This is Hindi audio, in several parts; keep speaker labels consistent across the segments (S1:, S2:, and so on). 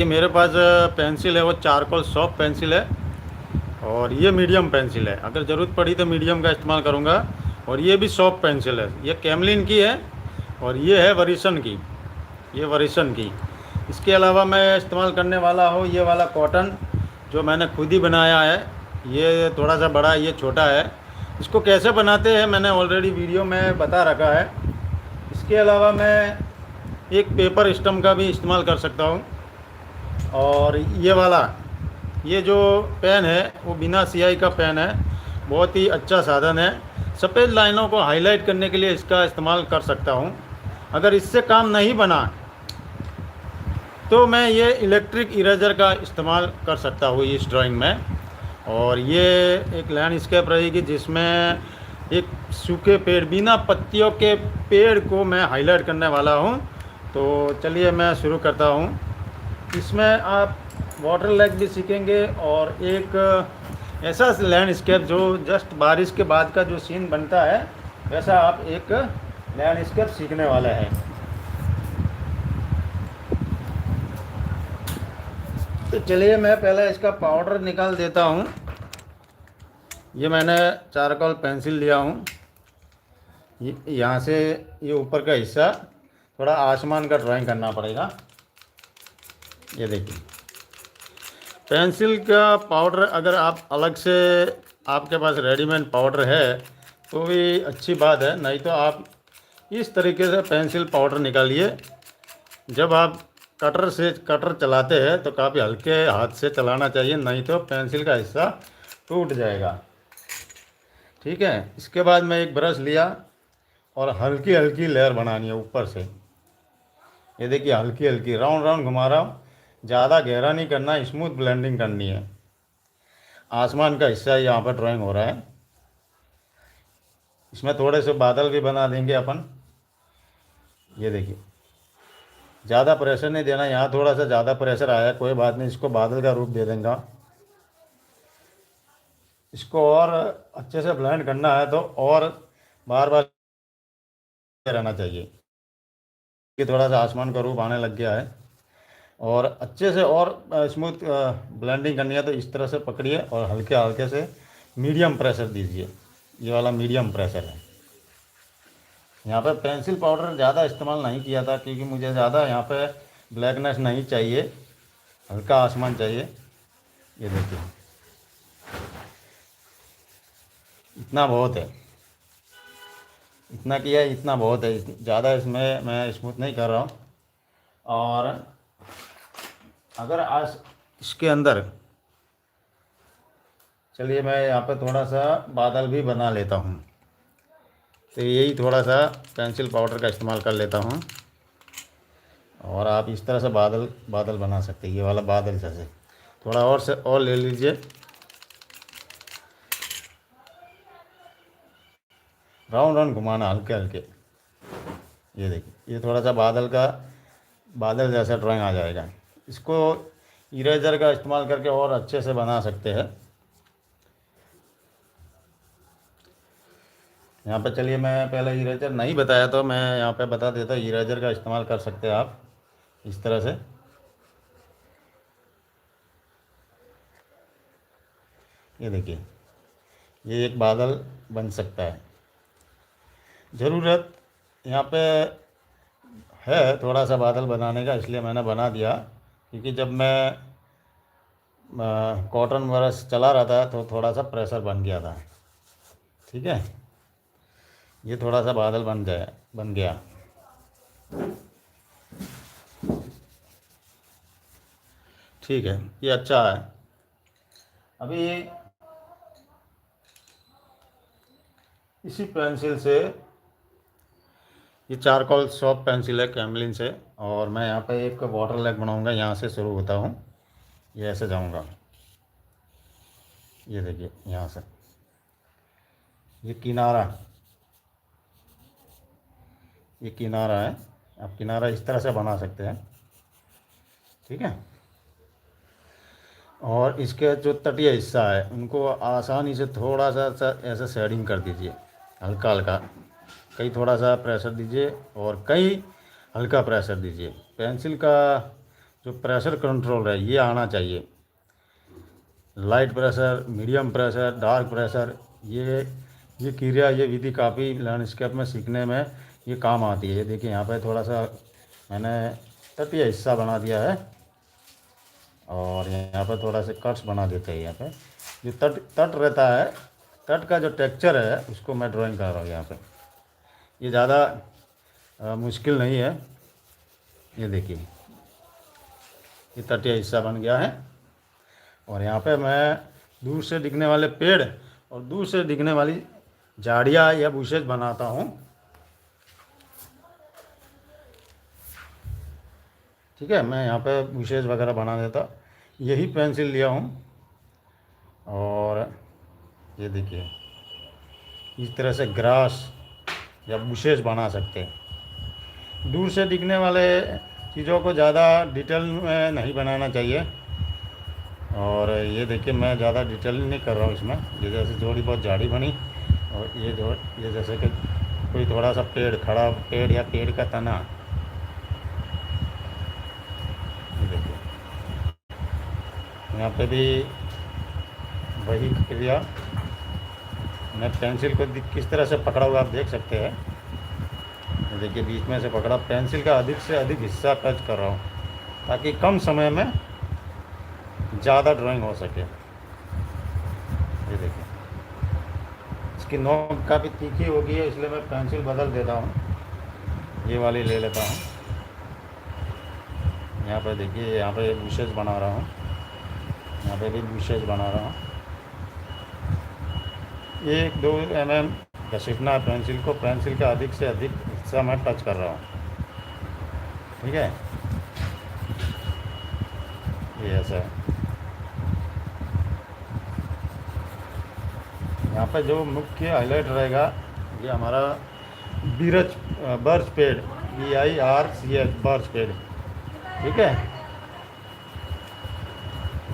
S1: ये मेरे पास पेंसिल है, वो चारकोल सॉफ्ट पेंसिल है। और ये मीडियम पेंसिल है, अगर ज़रूरत पड़ी तो मीडियम का इस्तेमाल करूँगा। और ये भी सॉफ्ट पेंसिल है, ये कैमलिन की है। और ये है वरिसन की, ये वरिसन की। इसके अलावा मैं इस्तेमाल करने वाला हूँ ये वाला कॉटन, जो मैंने खुद ही बनाया है। ये थोड़ा सा बड़ा है, ये छोटा है। इसको कैसे बनाते हैं मैंने ऑलरेडी वीडियो में बता रखा है। इसके अलावा मैं एक पेपर स्टम्प का भी इस्तेमाल कर सकता हूँ। और ये वाला, ये जो पेन है वो बिना स्याही का पेन है, बहुत ही अच्छा साधन है। सफ़ेद लाइनों को हाईलाइट करने के लिए इसका इस्तेमाल कर सकता हूँ। अगर इससे काम नहीं बना तो मैं ये इलेक्ट्रिक इरेजर का इस्तेमाल कर सकता हूँ इस ड्राइंग में। और ये एक लैंडस्केप रहेगी जिसमें एक सूखे पेड़, बिना पत्तियों के पेड़ को मैं हाईलाइट करने वाला हूँ। तो चलिए मैं शुरू करता हूँ। इसमें आप वाटर लेक भी सीखेंगे, और एक ऐसा लैंडस्केप जो जस्ट बारिश के बाद का जो सीन बनता है, वैसा आप एक लैंडस्केप सीखने वाले हैं। तो चलिए मैं पहले इसका पाउडर निकाल देता हूँ। ये मैंने चारकोल पेंसिल लिया हूँ। ये यहाँ से, ये ऊपर का हिस्सा थोड़ा आसमान का ड्राइंग करना पड़ेगा। ये देखिए, पेंसिल का पाउडर अगर आप अलग से, आपके पास रेडीमेड पाउडर है तो भी अच्छी बात है, नहीं तो आप इस तरीके से पेंसिल पाउडर निकालिए। जब आप कटर चलाते हैं तो काफ़ी हल्के हाथ से चलाना चाहिए, नहीं तो पेंसिल का हिस्सा टूट जाएगा। ठीक है। इसके बाद मैं एक ब्रश लिया और हल्की हल्की लेयर बनानी है ऊपर से। ये देखिए, हल्की हल्की राउंड राउंड घुमा रहा हूँ, ज़्यादा गहरा नहीं करना, स्मूथ ब्लेंडिंग करनी है। आसमान का हिस्सा यहाँ पर ड्राइंग हो रहा है। इसमें थोड़े से बादल भी बना देंगे अपन। ये देखिए, ज़्यादा प्रेशर नहीं देना, यहाँ थोड़ा सा ज़्यादा प्रेशर आया, कोई बात नहीं, इसको बादल का रूप दे देंगे। इसको और अच्छे से ब्लेंड करना है तो और बार बार रहना चाहिए, कि थोड़ा सा आसमान का रूप आने लग गया है। और अच्छे से और स्मूथ ब्लेंडिंग करनी है तो इस तरह से पकड़िए और हल्के हल्के से मीडियम प्रेशर दीजिए। ये वाला मीडियम प्रेशर है। यहाँ पे पेंसिल पाउडर ज़्यादा इस्तेमाल नहीं किया था, क्योंकि मुझे ज़्यादा यहाँ पे ब्लैकनेस नहीं चाहिए, हल्का आसमान चाहिए। ये देखिए, इतना बहुत है, इतना किया है, इतना बहुत है। ज़्यादा इसमें मैं स्मूथ नहीं कर रहा हूँ। और अगर आज इसके अंदर, चलिए मैं यहाँ पे थोड़ा सा बादल भी बना लेता हूँ। तो यही थोड़ा सा पेंसिल पाउडर का इस्तेमाल कर लेता हूँ। और आप इस तरह से बादल बादल बना सकते हैं। ये वाला बादल जैसे थोड़ा और से और ले लीजिए, राउंड राउंड घुमाना हल्के हल्के। ये देखिए, ये थोड़ा सा बादल का, बादल जैसा ड्राइंग आ जाएगा। इसको इरेजर का इस्तेमाल करके और अच्छे से बना सकते हैं। यहाँ पे चलिए, मैं पहले इरेजर नहीं बताया तो मैं यहाँ पे बता देता हूँ। इरेजर का इस्तेमाल कर सकते हैं आप इस तरह से। ये देखिए, ये एक बादल बन सकता है। ज़रूरत यहाँ पे है थोड़ा सा बादल बनाने का, इसलिए मैंने बना दिया, क्योंकि जब मैं कॉटन ब्रश चला रहा था तो थोड़ा सा प्रेशर बन गया था। ठीक है, ये थोड़ा सा बादल बन गया। ठीक है, ये अच्छा है। अभी इसी पेंसिल से, ये चारकोल सॉफ्ट पेंसिल है कैमलिन से, और मैं यहाँ पे एक वाटर लेक बनाऊंगा। यहाँ से शुरू होता हूँ, ये ऐसे जाऊँगा। ये देखिए, यहाँ से ये किनारा, ये किनारा है। आप किनारा इस तरह से बना सकते हैं। ठीक है। और इसके जो तटीय हिस्सा है उनको आसानी से थोड़ा सा ऐसा शेडिंग कर दीजिए, हल्का हल्का। कहीं थोड़ा सा प्रेशर दीजिए और कहीं हल्का प्रेशर दीजिए। पेंसिल का जो प्रेशर कंट्रोल है ये आना चाहिए। Light pressure, medium pressure, dark pressure, ये क्रिया, ये विधि काफ़ी लैंडस्केप में सीखने में ये काम आती है। ये देखिए यहाँ पे थोड़ा सा मैंने तटीय हिस्सा बना दिया है और यहाँ पर थोड़ा सा कट्स बना देते हैं। यहाँ पे जो तट तट रहता है, तट का जो टेक्सचर है उसको मैं ड्राइंग कर रहा हूँ यहाँ पे। ये ज़्यादा मुश्किल नहीं है। ये देखिए ये तटीय हिस्सा बन गया है और यहाँ पे मैं दूर से दिखने वाले पेड़ और दूर से दिखने वाली झाड़ियाँ या बुशेज बनाता हूँ। ठीक है, मैं यहाँ पे बुशेज वगैरह बना देता। यही पेंसिल लिया हूँ और ये देखिए इस तरह से ग्रास या बुशेज बना सकते हैं। दूर से दिखने वाले चीज़ों को ज़्यादा डिटेल में नहीं बनाना चाहिए। और ये देखिए मैं ज़्यादा डिटेल नहीं कर रहा हूँ इसमें। ये जैसे थोड़ी बहुत झाड़ी बनी और ये जैसे कि कोई थोड़ा सा पेड़ खड़ा, पेड़ या पेड़ का तना, ये देखिए यहाँ पे भी वही क्रिया। मैं पेंसिल को किस तरह से पकड़ा हुआ आप देख सकते हैं। ये देखिए बीच में से पकड़ा, पेंसिल का अधिक से अधिक हिस्सा टच कर रहा हूँ ताकि कम समय में ज़्यादा ड्राइंग हो सके। ये देखिए इसकी नोक काफ़ी तीखी हो गई है, इसलिए मैं पेंसिल बदल देता हूँ, ये वाली ले लेता हूँ। यहाँ पे देखिए यहाँ पे बुशेज बना रहा हूँ, यहाँ पे भी बुशेज बना रहा हूँ। 1-2 mm घसीटना है पेंसिल को, पेंसिल का अधिक से अधिक हिस्सा मैं टच कर रहा हूँ। ठीक है, ये ऐसा है। यहाँ पे जो मुख्य हाईलाइट रहेगा ये हमारा बीरच बर्च पेड़, BIRCH बर्च पेड़। ठीक है,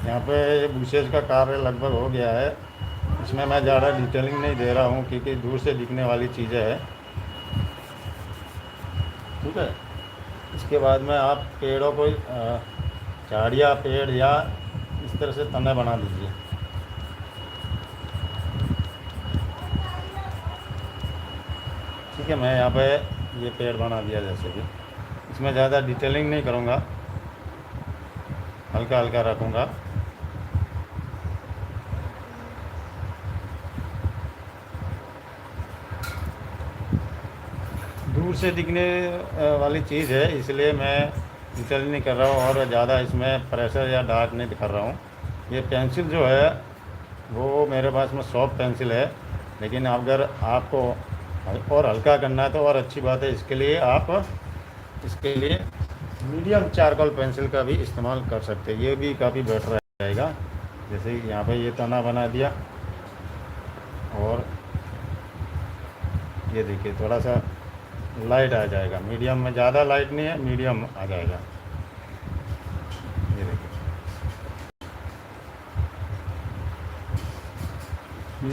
S1: यहाँ पे बुशेज का कार्य लगभग हो गया है। इसमें मैं ज़्यादा डिटेलिंग नहीं दे रहा हूँ क्योंकि दूर से दिखने वाली चीज़ें हैं। ठीक है, इसके बाद में आप पेड़ों को झाड़ियाँ, पेड़ या इस तरह से तने बना दीजिए। ठीक है, मैं यहाँ पे ये पेड़ बना दिया जैसे कि। इसमें ज़्यादा डिटेलिंग नहीं करूँगा, हल्का हल्का रखूँगा। दूर से दिखने वाली चीज़ है इसलिए मैं डिटेल नहीं कर रहा हूँ और ज़्यादा इसमें प्रेशर या डार्क नहीं कर रहा हूँ। ये पेंसिल जो है वो मेरे पास में सॉफ्ट पेंसिल है, लेकिन अगर आपको और हल्का करना है तो और अच्छी बात है। इसके लिए मीडियम चारकोल पेंसिल का भी इस्तेमाल कर सकते हैं, ये भी काफ़ी बेटर रहेगा। जैसे यहाँ पे ये तना बना दिया और ये देखिए थोड़ा सा लाइट आ जाएगा, मीडियम में, ज़्यादा लाइट नहीं है, मीडियम आ जाएगा। ये देखिए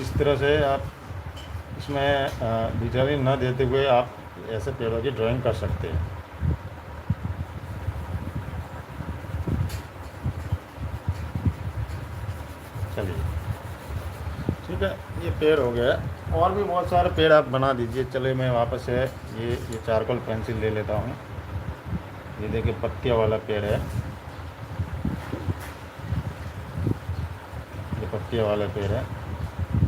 S1: इस तरह से आप इसमें डिटेलिंग न देते हुए आप ऐसे पेड़ों की ड्राइंग कर सकते हैं। चलिए ठीक है, ये पेड़ हो गया। और भी बहुत सारे पेड़ आप बना दीजिए। चलिए मैं वापस से ये चारकोल पेंसिल ले लेता हूँ। ये देखिए पत्तियों वाला पेड़ है, ये पत्तियों वाला पेड़ है,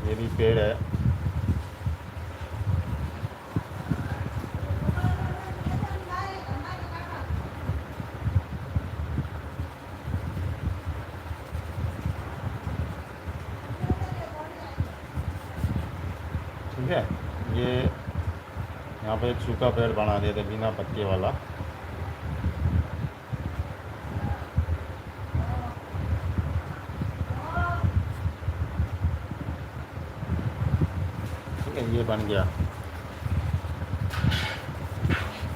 S1: ये भी पेड़ है। ठीक है, ये यहाँ पे एक सूखा पेड़ बना दिया था बिना पत्ती वाला। ठीक है, ये बन गया,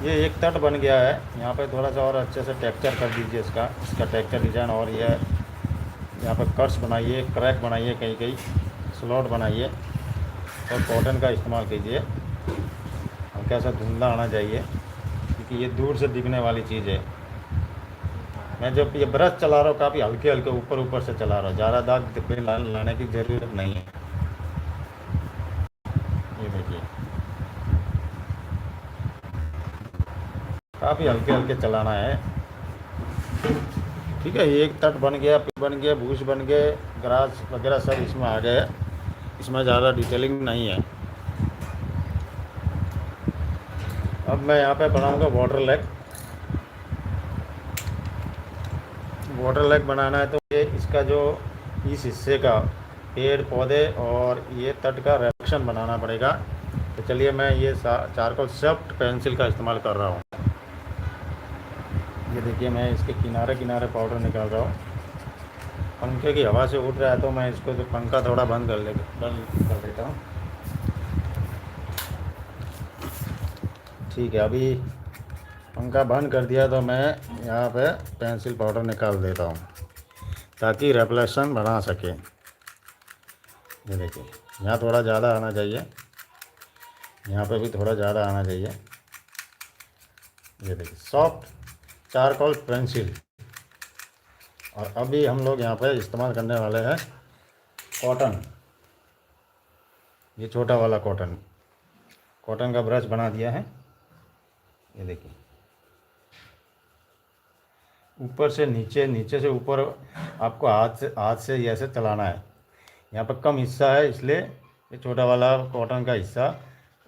S1: ये एक तट बन गया है। यहाँ पे थोड़ा सा और अच्छे से टेक्सचर कर दीजिए इसका टेक्सचर डिज़ाइन। और ये यहाँ पर कट्स बनाइए, क्रैक बनाइए, कहीं कहीं स्लॉट बनाइए और कॉटन का इस्तेमाल कीजिए। हल्का सा धुंधला आना चाहिए क्योंकि ये दूर से दिखने वाली चीज़ है। मैं जब ये ब्रश चला रहा हूँ काफ़ी हल्के हल्के ऊपर ऊपर से चला रहा हूँ, ज़्यादा दाग पे लाने की ज़रूरत नहीं है। ये देखिए काफ़ी हल्के हल्के चलाना है। ठीक है, ये एक तट बन गया, पिक बन गया, बूश बन गए, ग्रास वगैरह सब इसमें आ गए। इसमें ज़्यादा डिटेलिंग नहीं है। अब मैं यहाँ पे बनाऊँगा वाटर लेक। वाटर लेक बनाना है तो ये इसका जो इस हिस्से का पेड़ पौधे और ये तट का रिफ्लेक्शन बनाना पड़ेगा। तो चलिए मैं ये चारकोल सॉफ्ट पेंसिल का इस्तेमाल कर रहा हूँ। ये देखिए मैं इसके किनारे किनारे पाउडर निकाल रहा हूँ। पंखे की हवा से उठ रहा है तो मैं इसको तो पंखा थोड़ा बंद कर देता हूँ। ठीक है, अभी पंखा बंद कर दिया तो मैं यहाँ पे पेंसिल पाउडर निकाल देता हूँ ताकि रिफ्लेक्शन बना सके। ये देखिए यहाँ थोड़ा ज़्यादा आना चाहिए, यहाँ पे भी थोड़ा ज़्यादा आना चाहिए। ये देखिए सॉफ्ट चारकोल पेंसिल। और अभी हम लोग यहाँ पे इस्तेमाल करने वाले हैं कॉटन। ये छोटा वाला कॉटन, कॉटन का ब्रश बना दिया है। ये देखिए ऊपर से नीचे, नीचे से ऊपर आपको हाथ से ये ऐसे चलाना है। यहाँ पर कम हिस्सा है इसलिए ये छोटा वाला कॉटन का हिस्सा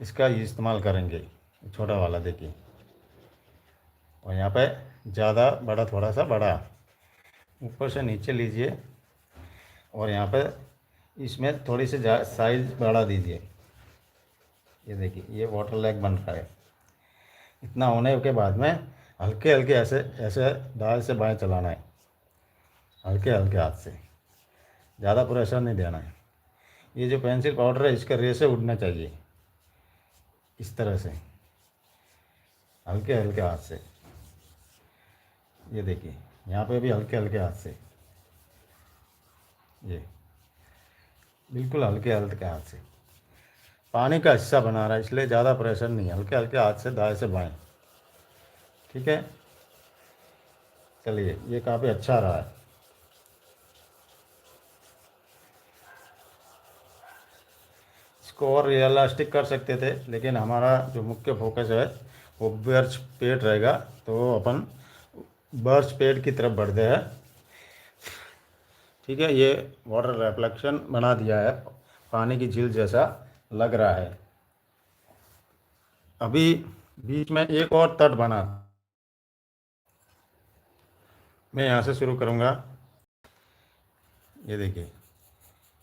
S1: इसका इस्तेमाल करेंगे। छोटा वाला देखिए, और यहाँ पे ज़्यादा बड़ा, थोड़ा सा बड़ा ऊपर से नीचे लीजिए और यहाँ पे इसमें थोड़ी सी साइज बढ़ा दीजिए। ये देखिए ये वाटर लेक बन रहा है। इतना होने के बाद में हल्के हल्के ऐसे ऐसे दाएं से बाएं चलाना है, हल्के हल्के हाथ से, ज़्यादा प्रेशर नहीं देना है। ये जो पेंसिल पाउडर है इसका रेसे उड़ना चाहिए, इस तरह से हल्के हल्के हाथ से। ये देखिए यहाँ पे भी हल्के हल्के हाथ से, ये बिल्कुल हल्के हल्के हाथ से। पानी का हिस्सा बना रहा है इसलिए ज़्यादा प्रेशर नहीं, हल्के हल्के हाथ से दाएं से बाएं। ठीक है, चलिए ये काफ़ी अच्छा रहा है। इसको और रियलिस्टिक कर सकते थे लेकिन हमारा जो मुख्य फोकस है वो बर्च पेट रहेगा, तो अपन बर्च पेट की तरफ बढ़ते हैं। ठीक है, ये वाटर रिफ्लेक्शन बना दिया है, पानी की झील जैसा लग रहा है। अभी बीच में एक और तट बना, मैं यहाँ से शुरू करूँगा। ये देखिए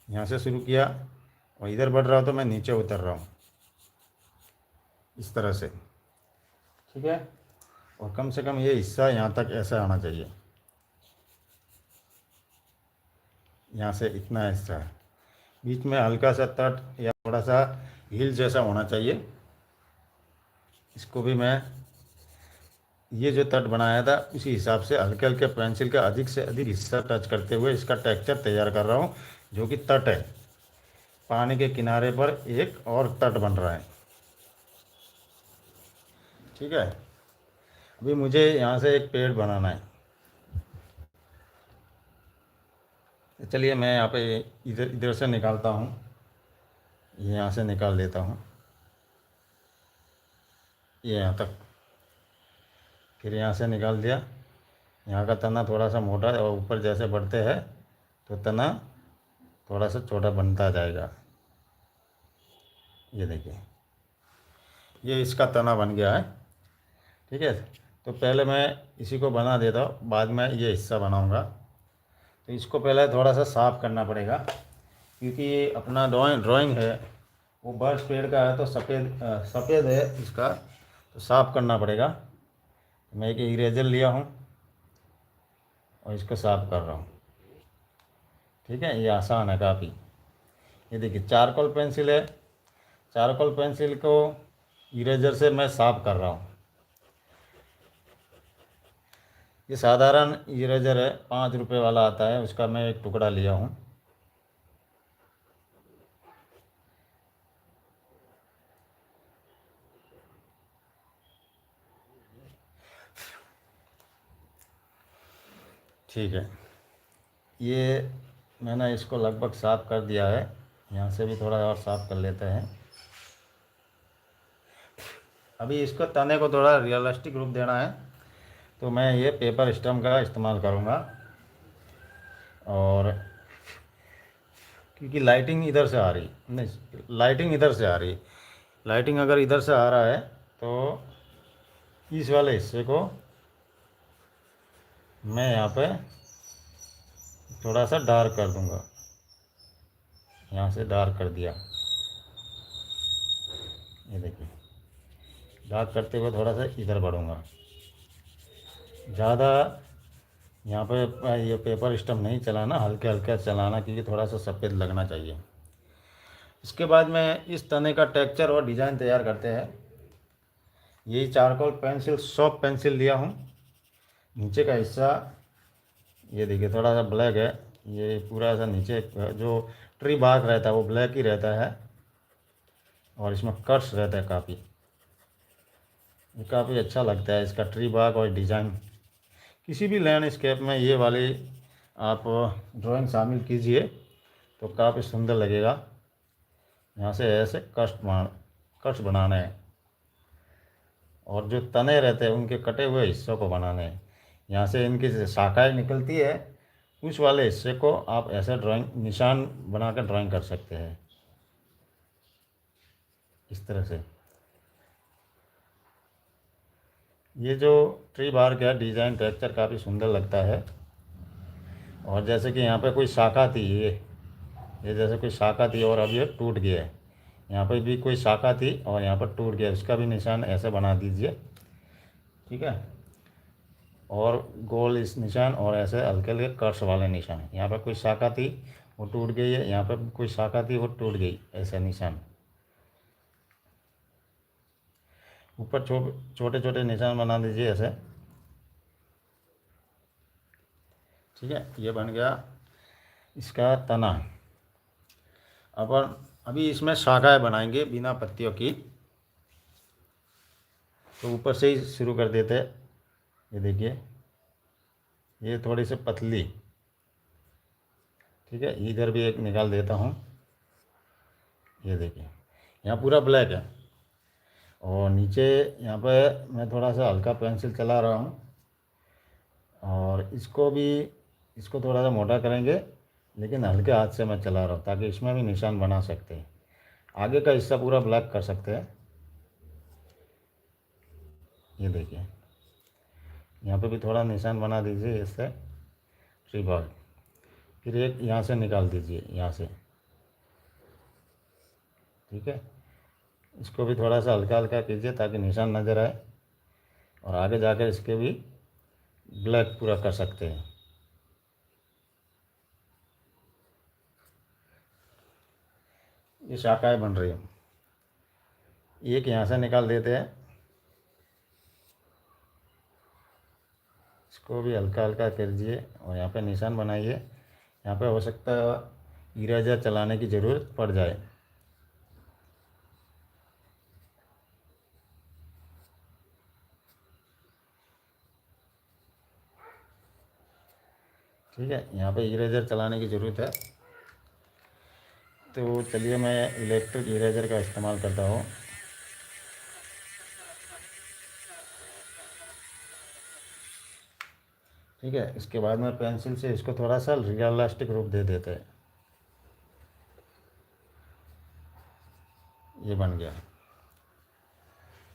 S1: यहाँ से शुरू किया और इधर बढ़ रहा हूँ तो मैं नीचे उतर रहा हूँ इस तरह से। ठीक है, और कम से कम ये हिस्सा यहाँ तक ऐसा आना चाहिए, यहाँ से इतना हिस्सा है। बीच में हल्का सा तट या थोड़ा सा हिल जैसा होना चाहिए। इसको भी मैं ये जो तट बनाया था उसी हिसाब से हल्के हल्के पेंसिल का अधिक से अधिक हिस्सा टच करते हुए इसका टेक्सचर तैयार कर रहा हूँ, जो कि तट है। पानी के किनारे पर एक और तट बन रहा है। ठीक है, अभी मुझे यहाँ से एक पेड़ बनाना है। तो चलिए मैं यहाँ पे इधर इधर से निकालता हूँ, ये यहाँ से निकाल देता हूँ ये यहाँ तक, फिर यहाँ से निकाल दिया। यहाँ का तना थोड़ा सा मोटा है और ऊपर जैसे बढ़ते हैं तो तना थोड़ा सा छोटा बनता जाएगा। ये देखिए ये इसका तना बन गया है। ठीक है, तो पहले मैं इसी को बना देता हूँ, बाद में ये हिस्सा बनाऊँगा। तो इसको पहले थोड़ा सा साफ़ करना पड़ेगा क्योंकि ये अपना ड्राइंग है वो बर्च पेड़ का है तो सफ़ेद है इसका, तो साफ़ करना पड़ेगा। मैं एक इरेजर लिया हूँ और इसको साफ़ कर रहा हूँ। ठीक है, ये आसान है काफ़ी। ये देखिए चारकोल पेंसिल है, चारकोल पेंसिल को इरेजर से मैं साफ़ कर रहा हूँ। ये साधारण इरेजर है, 5 रुपये वाला आता है, उसका मैं एक टुकड़ा लिया हूँ। ठीक है, ये मैंने इसको लगभग साफ़ कर दिया है। यहाँ से भी थोड़ा और साफ़ कर लेते हैं। अभी इसको तने को थोड़ा रियलिस्टिक रूप देना है, तो मैं ये पेपर स्टम्प का इस्तेमाल करूँगा। और क्योंकि लाइटिंग इधर से आ रही नहीं, लाइटिंग इधर से आ रही, लाइटिंग अगर इधर से आ रहा है तो इस वाले हिस्से को मैं यहाँ पे थोड़ा सा डार्क कर दूँगा। यहाँ से डार्क कर दिया, ये देखिए। डार्क करते हुए थोड़ा सा इधर बढ़ूँगा। ज़्यादा यहाँ पे ये पेपर स्टम्प नहीं चलाना, हल्के हल्के चलाना, क्योंकि थोड़ा सा सफ़ेद लगना चाहिए। इसके बाद में इस तने का टेक्सचर और डिज़ाइन तैयार करते हैं। यही चारकोल पेंसिल, सॉफ्ट पेंसिल लिया हूँ। नीचे का हिस्सा ये देखिए थोड़ा सा ब्लैक है, ये पूरा सा नीचे जो ट्री बार्क रहता है वो ब्लैक ही रहता है, और इसमें कट्स रहता है काफ़ी। ये काफ़ी अच्छा लगता है इसका ट्री बार्क और डिज़ाइन। किसी भी लैंडस्केप में ये वाली आप ड्राइंग शामिल कीजिए तो काफ़ी सुंदर लगेगा। यहाँ से ऐसे कट्स बनाने हैं, और जो तने रहते हैं उनके कटे हुए हिस्सों को बनाने हैं। यहाँ से इनकी शाखाएँ निकलती है, उस वाले हिस्से को आप ऐसे ड्राइंग निशान बनाकर ड्राइंग कर सकते हैं, इस तरह से। ये जो ट्री बार का डिज़ाइन टेक्सचर काफ़ी सुंदर लगता है। और जैसे कि यहाँ पे कोई शाखा थी, ये जैसे कोई शाखा थी और अब ये टूट गया है। यहाँ पे भी कोई शाखा थी और यहाँ पर टूट गया, उसका भी निशान ऐसे बना दीजिए, ठीक है। और गोल इस निशान, और ऐसे हल्के हल्के कट्स वाले निशान। यहाँ पर कोई शाखा थी वो टूट गई है, यहाँ पर कोई शाखा थी वो टूट गई, ऐसे निशान। ऊपर छोटे छोटे निशान बना दीजिए ऐसे, ठीक है। ये बन गया इसका तना। अभी इसमें शाखाएँ बनाएंगे बिना पत्तियों की, तो ऊपर से ही शुरू कर देते हैं। ये देखिए, ये थोड़ी सी पतली, ठीक है। इधर भी एक निकाल देता हूँ। ये देखिए, यहाँ पूरा ब्लैक है, और नीचे यहाँ पे मैं थोड़ा सा हल्का पेंसिल चला रहा हूँ, और इसको थोड़ा सा मोटा करेंगे, लेकिन हल्के हाथ से मैं चला रहा हूँ ताकि इसमें भी निशान बना सकते हैं। आगे का हिस्सा पूरा ब्लैक कर सकते हैं। ये देखिए, यहाँ पे भी थोड़ा निशान बना दीजिए इससे, ट्री बार। फिर एक यहाँ से निकाल दीजिए, यहाँ से, ठीक है। इसको भी थोड़ा सा हल्का हल्का कीजिए ताकि निशान नज़र आए, और आगे जाकर इसके भी ब्लैक पूरा कर सकते हैं। ये शाखाएँ बन रही हैं। एक यहाँ से निकाल देते हैं, इसको भी हल्का हल्का कीजिए और यहाँ पे निशान बनाइए। यहाँ पे हो सकता है इरेजर चलाने की ज़रूरत पड़ जाए। ठीक है, यहाँ पे इरेजर चलाने की ज़रूरत है, तो चलिए मैं इलेक्ट्रिक इरेजर का इस्तेमाल करता हूँ। ठीक है, इसके बाद में पेंसिल से इसको थोड़ा सा रियलिस्टिक रूप दे देते हैं। ये बन गया।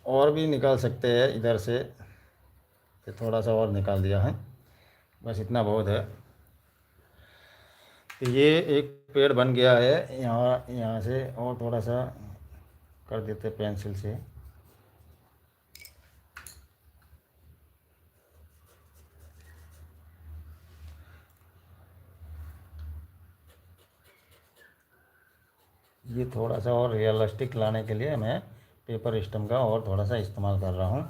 S1: और भी निकाल सकते हैं इधर से, तो थोड़ा सा और निकाल दिया है, बस इतना बहुत है। तो ये एक पेड़ बन गया है। यहाँ से और थोड़ा सा कर देते पेंसिल से। ये थोड़ा सा और रियलिस्टिक लाने के लिए मैं पेपर स्टम्प का और थोड़ा सा इस्तेमाल कर रहा हूँ।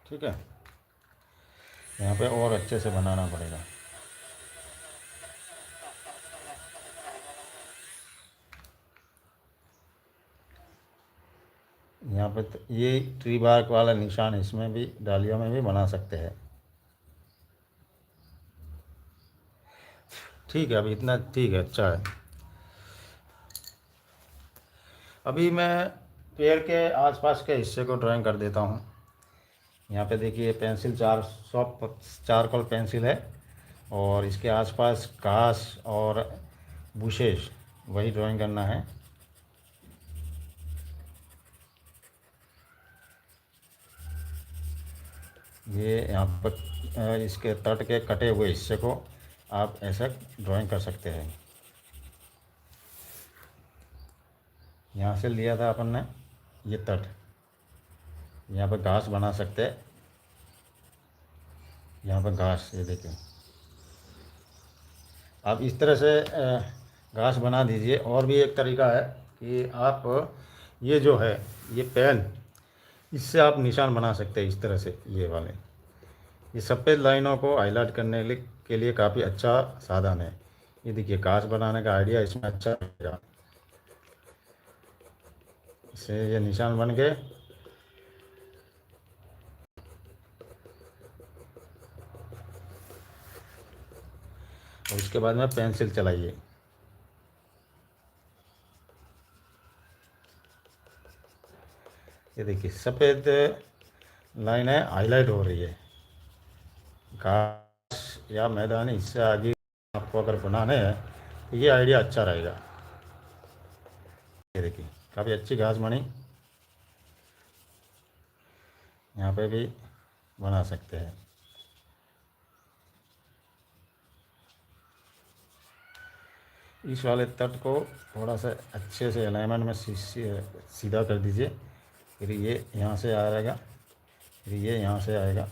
S1: ठीक है, यहाँ पे और अच्छे से बनाना पड़ेगा। यहाँ पे तो ये ट्री बार्क वाला निशान इसमें भी डालियों में भी बना सकते हैं। ठीक है, अभी इतना ठीक है, अच्छा है। अभी मैं पेड़ के आसपास के हिस्से को ड्राइंग कर देता हूँ। यहाँ पे देखिए पेंसिल सॉफ्ट चारकोल पेंसिल है, और इसके आसपास घास और बुशेस वही ड्राइंग करना है। ये यहाँ पर इसके तट के कटे हुए हिस्से को आप ऐसा ड्राइंग कर सकते हैं। यहाँ से लिया था अपन ने ये तट, यहाँ पर घास बना सकते हैं। यहाँ पर घास, ये देखिए आप इस तरह से घास बना दीजिए। और भी एक तरीका है कि आप ये जो है ये पेन, इससे आप निशान बना सकते हैं इस तरह से। ये वाले ये सफ़ेद लाइनों को हाईलाइट करने के लिए काफ़ी अच्छा साधन है। ये देखिए घास बनाने का आइडिया इसमें अच्छा रहेगा। इससे ये निशान बन गए। और उसके बाद में पेंसिल चलाइए। ये देखिए सफ़ेद लाइनें हाईलाइट हो रही है। घास या मैदानी हिस्से आगे आपको अगर बनाने हैं तो ये आइडिया अच्छा रहेगा। ये देखिए काफ़ी अच्छी घास बनी। यहाँ पे भी बना सकते हैं। इस वाले तट को थोड़ा सा अच्छे से अलाइनमेंट में सीधा कर दीजिए। फिर ये यहाँ से आ जाएगा, फिर ये यहाँ से आएगा,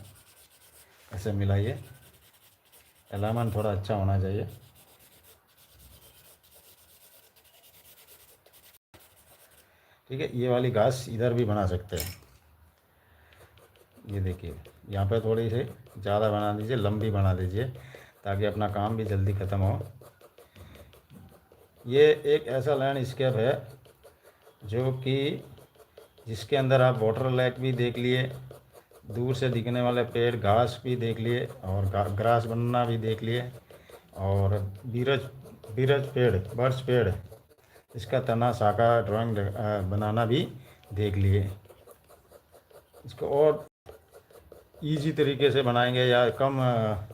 S1: ऐसे मिलाइए। अलाइनमेंट थोड़ा अच्छा होना चाहिए। ठीक है, ये वाली घास इधर भी बना सकते हैं। ये देखिए यहाँ पे थोड़ी सी ज़्यादा बना दीजिए, लंबी बना दीजिए, ताकि अपना काम भी जल्दी ख़त्म हो। ये एक ऐसा लैंडस्केप है जो कि जिसके अंदर आप वाटर लेक भी देख लिए, दूर से दिखने वाले पेड़ घास भी देख लिए, और ग्रास बनना भी देख लिए, और बीरज बीरज पेड़ बर्च पेड़ इसका तना शाखा ड्राइंग बनाना भी देख लिए। इसको और इजी तरीके से बनाएंगे या कम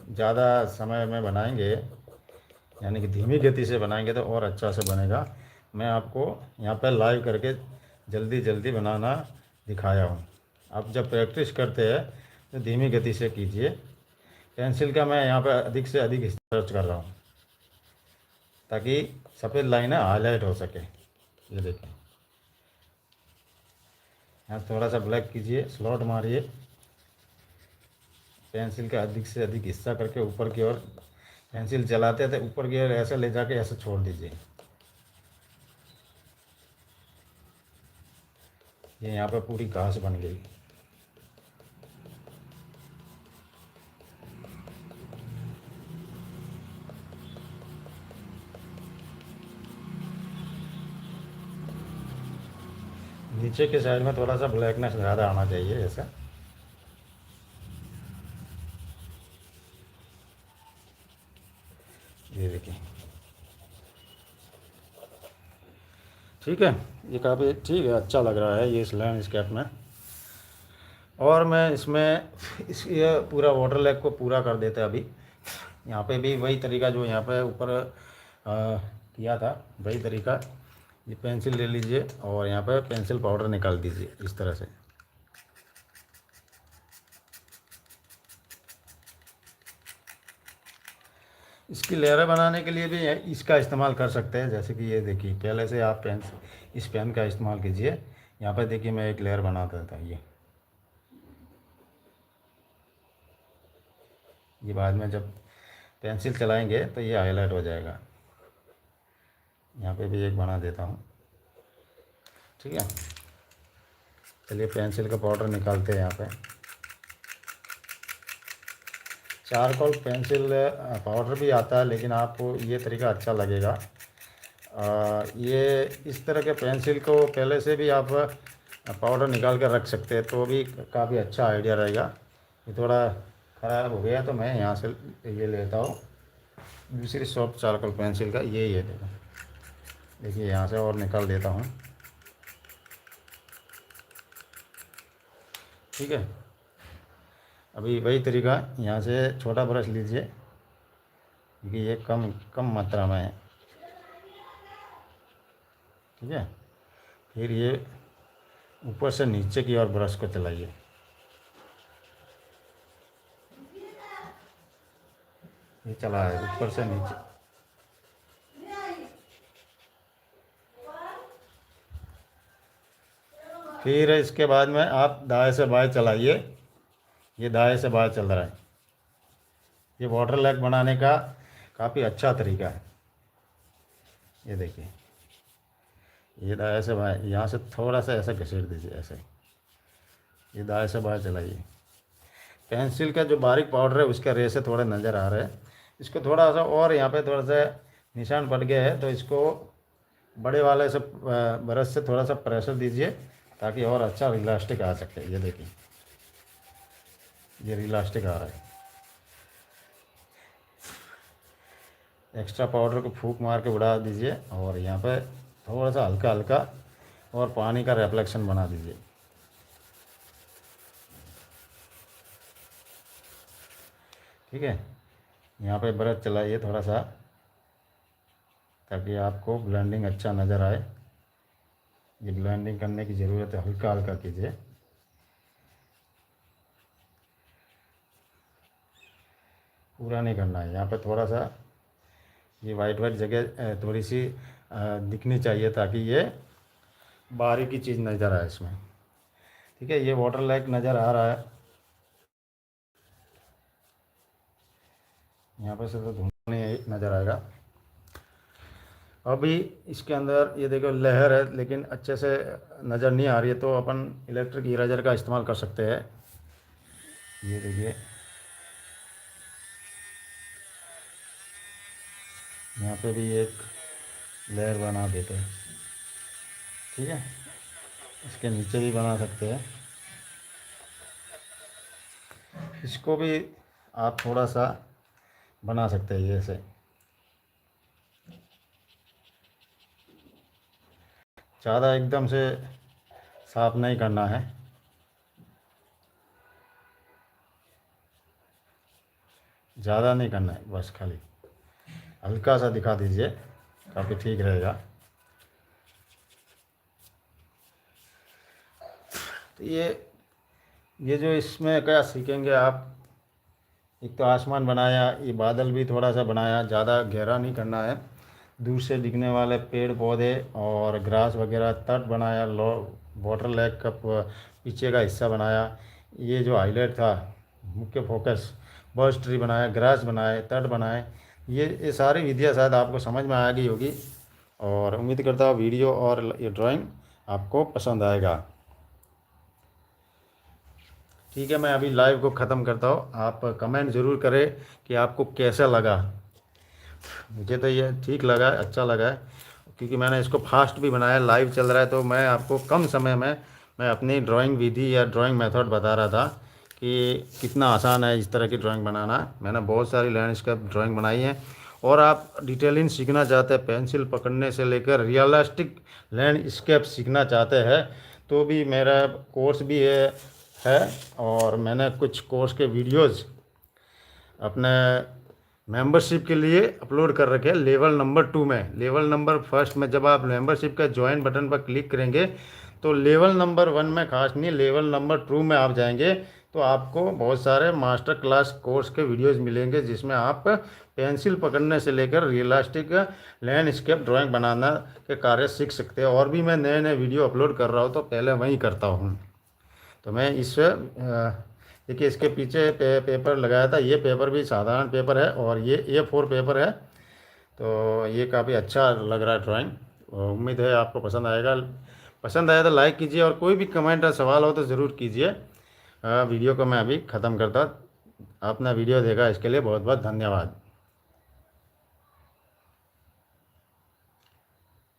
S1: ज़्यादा समय में बनाएंगे, यानी कि धीमी गति से बनाएंगे तो और अच्छा से बनेगा। मैं आपको यहाँ पर लाइव करके जल्दी जल्दी बनाना दिखाया हूँ। आप जब प्रैक्टिस करते हैं तो धीमी गति से कीजिए। पेंसिल का मैं यहाँ पर अधिक से अधिक सर्च कर रहा हूँ ताकि सफ़ेद लाइनें हाईलाइट हो सके। ये देखिए यहाँ थोड़ा सा ब्लैक कीजिए, स्लॉट मारिए, पेंसिल का अधिक से अधिक हिस्सा करके ऊपर की ओर पेंसिल चलाते थे, ऊपर की ओर ऐसे ले जाके ऐसे छोड़ दीजिए। ये यहाँ पर पूरी घास बन गई। नीचे के साइड में थोड़ा सा ब्लैकनेस ज़्यादा आना चाहिए ऐसा। ये देखिए ठीक है, ये काफ़ी ठीक है, अच्छा लग रहा है ये इस लैंडस्केप में। और मैं इसमें ये पूरा वाटर लेक को पूरा कर देते हैं। अभी यहाँ पे भी वही तरीका जो यहाँ पे ऊपर किया था, वही तरीका। ये पेंसिल ले लीजिए और यहाँ पे पेंसिल पाउडर निकाल दीजिए इस तरह से। इसकी लेयरें बनाने के लिए भी इसका इस्तेमाल कर सकते हैं। जैसे कि ये देखिए पहले से आप इस पेन का इस्तेमाल कीजिए। यहाँ पर देखिए मैं एक लेयर बनाता था। ये बाद में जब पेंसिल चलाएंगे तो ये हाईलाइट हो जाएगा। यहाँ पे भी एक बना देता हूँ। ठीक है, चलिए पेंसिल का पाउडर निकालते हैं। यहाँ पे चारकोल पेंसिल पाउडर भी आता है, लेकिन आपको ये तरीका अच्छा लगेगा। ये इस तरह के पेंसिल को पहले से भी आप पाउडर निकाल कर रख सकते हैं, तो भी काफ़ी अच्छा आइडिया रहेगा। ये थोड़ा ख़राब हो गया तो मैं यहाँ से ये लेता हूँ दूसरी सॉफ्ट चारकोल पेंसिल का, ये देखो, देखिए यहाँ से और निकाल देता हूँ। ठीक है, अभी वही तरीका, यहाँ से छोटा ब्रश लीजिए क्योंकि ये कम कम मात्रा में है। ठीक है, फिर ये ऊपर से नीचे की ओर ब्रश को चलाइए। ये चला है ऊपर से नीचे। फिर इसके बाद में आप दाएं से बाएं चलाइए। ये दाएं से बाएं चल रहा है। ये वाटर लैक बनाने का काफ़ी अच्छा तरीका है। ये देखिए, ये दाएं से बाएं, यहाँ से थोड़ा सा ऐसा घसीट दीजिए, ऐसे। ये दाएं से बाएं चलाइए। पेंसिल का जो बारीक पाउडर है उसका रेशे थोड़े नज़र आ रहे हैं। इसको थोड़ा सा और यहाँ पे थोड़ा सा निशान पड़ गया है, तो इसको बड़े वाले से ब्रश से थोड़ा सा प्रेशर दीजिए ताकि और अच्छा रिलास्टिक आ सके। ये देखिए, ये रिलास्टिक आ रहा है। एक्स्ट्रा पाउडर को फूंक मार के उड़ा दीजिए और यहाँ पे थोड़ा सा हल्का हल्का और पानी का रिफ्लेक्शन बना दीजिए। ठीक है, यहाँ पे ब्रश चलाइए थोड़ा सा ताकि आपको ब्लेंडिंग अच्छा नज़र आए। ये ब्लेंडिंग करने की ज़रूरत है, हल्का हल्का कीजिए। पूरा नहीं करना है। यहाँ पे थोड़ा सा ये वाइट वाइट जगह थोड़ी सी दिखनी चाहिए ताकि ये बारीकी चीज़ नज़र आए इसमें। ठीक है, ये वाटर लैक नज़र आ रहा है। यहाँ पर से तो धुआं नहीं नज़र आएगा। अभी इसके अंदर ये देखो लहर है लेकिन अच्छे से नज़र नहीं आ रही है, तो अपन इलेक्ट्रिक इरेजर का इस्तेमाल कर सकते हैं। ये देखिए, यहाँ पे भी एक लेयर बना देते हैं। ठीक है, इसके नीचे भी बना सकते हैं। इसको भी आप थोड़ा सा बना सकते हैं ऐसे। ज़्यादा एकदम से साफ नहीं करना है। ज़्यादा नहीं करना है, बस खाली हल्का सा दिखा दीजिए, काफ़ी ठीक रहेगा। तो ये जो इसमें क्या सीखेंगे आप, एक तो आसमान बनाया, ये बादल भी थोड़ा सा बनाया, ज़्यादा गहरा नहीं करना है। दूर से दिखने वाले पेड़ पौधे और ग्रास वगैरह, तट बनाया, वाटर लेक का पीछे का हिस्सा बनाया। ये जो हाईलाइट था, मुख्य फोकस, बर्ड्स ट्री बनाया, ग्रास बनाए, तट बनाए। ये सारी विधियाँ शायद आपको समझ में आ गई होगी और उम्मीद करता हूँ वीडियो और ये ड्राइंग आपको पसंद आएगा। ठीक है, मैं अभी लाइव को ख़त्म करता हूँ। आप कमेंट ज़रूर करें कि आपको कैसा लगा। मुझे तो ये ठीक लगा, अच्छा लगा है, क्योंकि मैंने इसको फास्ट भी बनाया, लाइव चल रहा है, तो मैं आपको कम समय में मैं अपनी ड्राइंग विधि या ड्राइंग मेथड बता रहा था कि कितना आसान है इस तरह की ड्राइंग बनाना। मैंने बहुत सारी लैंडस्केप ड्राइंग बनाई है, और आप डिटेलिंग सीखना चाहते हैं, पेंसिल पकड़ने से लेकर रियलिस्टिक लैंडस्केप सीखना चाहते हैं, तो भी मेरा कोर्स भी है और मैंने कुछ कोर्स के वीडियोज़ अपने मेंबरशिप के लिए अपलोड कर रखे हैं। लेवल नंबर 2 में, लेवल नंबर 1 में जब आप मेंबरशिप का ज्वाइन बटन पर क्लिक करेंगे तो लेवल नंबर 1 में खास नहीं, लेवल नंबर 2 में आप जाएंगे तो आपको बहुत सारे मास्टर क्लास कोर्स के वीडियोस मिलेंगे, जिसमें आप पेंसिल पकड़ने से लेकर रियलिस्टिक लैंडस्केप ड्राइंग बनाना के कार्य सीख सकते हैं। और भी मैं नए नए वीडियो अपलोड कर रहा हूँ तो पहले वहीं करता हूँ। तो मैं इस देखिए, इसके पीछे पेपर लगाया था, ये पेपर भी साधारण पेपर है और ये A4 पेपर है, तो ये काफ़ी अच्छा लग रहा है ड्राइंग। उम्मीद है आपको पसंद आएगा। पसंद आया तो लाइक कीजिए और कोई भी कमेंट या सवाल हो तो ज़रूर कीजिए। वीडियो को मैं अभी ख़त्म करता। आपने वीडियो देखा इसके लिए बहुत बहुत धन्यवाद।